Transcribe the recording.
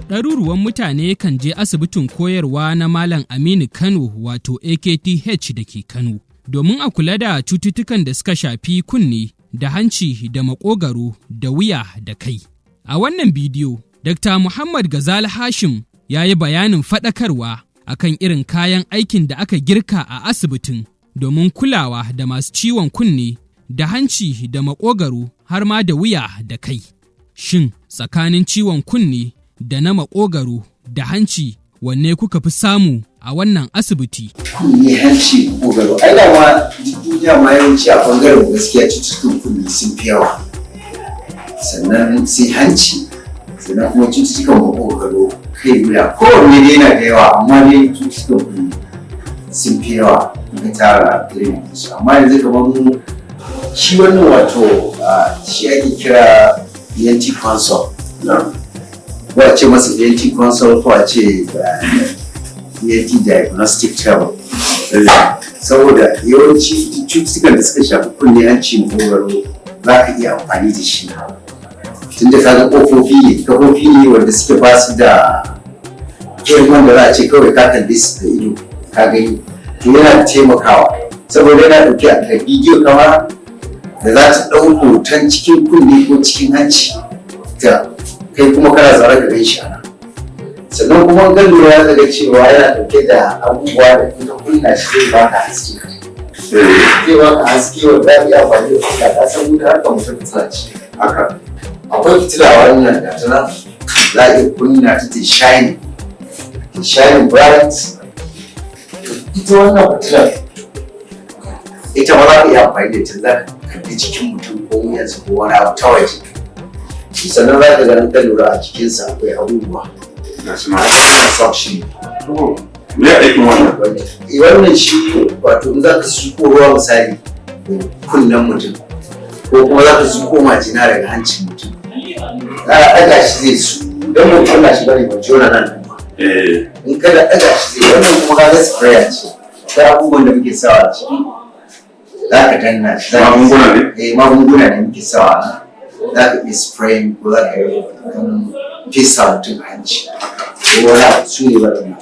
Ɗaruruwan mutane kan je asibitin koyarwa na Malam Aminu Kano wato AKTH da ke Kano domin a kula da cututtukan da suka shafi kunne da hanci da maƙogaro da wuya da kai. A wannan bidiyo, Dr. Muhammad Gazali Hashim ya yi bayanin faɗakarwa akan irin kayan aikin da aka girka a asibitin domin kulawa da masu ciwon kunne da hanci da maƙogaro har ma da wuya da kai. Shin tsakanin ciwon kunne da na maƙogaro da hanci wanne kuka fi samu a wannan asibiti? Kunne, hanci, maƙogaro. Ai dama duniya ma yawanci a ɓangaren gaskiya cututtukan kunne sun fi yawa. Sannan sai hanci, sannan kuma cututtukan maƙogaro, kai, wuya. Kowanne dai yana da yawa amma dai cututtukan kunne sun fi yawa in ka tara irin su. Amma yanzu kamar mu shi wannan wato shi ake kira ENT consult. Ko a ce masa ENT consult ko a ce ENT diagnostic table. Saboda yawanci cututtukan da suka shafi kunne, hanci, maƙogaro za ka iya amfani da shi. Tunda ka ga kafofi ne wanda suke ba su da girman da za a ce kawai ka kalle su da ido ka gani. To yana taimakawa saboda yana ɗauke a bidiyo kamar da za ta ɗau hoton cikin kunne ko cikin hanci ta kai kuma kana zaune ka gan shi a nan. Sannan kuma gan lura ya ga cewa yana ɗauke da abubuwa da ita kunna shi zai baka haske. Zai baka haske wanda za ka iya amfani da fitila, ka san wuta haka mutum fitila ce. Haka akwai fitila wannan da ta nan za a iya kunna ta ta shine bright. Ita wannan fitilar ita ma za ka iya amfani da ita za ka kalli jikin mutum ko wuyansa ko wani abu ta waje. Sannan za ka ganin kan lura a jikinsa akwai abubuwa na sa shi. Me aikin wannan? Wannan shi wato in za ka suko ruwa misali kunnen mutum ko kuma za ka suko majina daga hancin mutum, za a ɗaga shi zai su don mutum na shi bane ba jona nan ba. In kada ɗaga shi zai, wannan kuma ka ga sprayer ce ta abubuwan da muke sawa a ciki. Za ka danna shi. Magunguna ne? Magunguna ne muke sawa nan. Za ka iya spraying ko za ka yi fesa mutum hanci ko wani abu su ne waɗannan.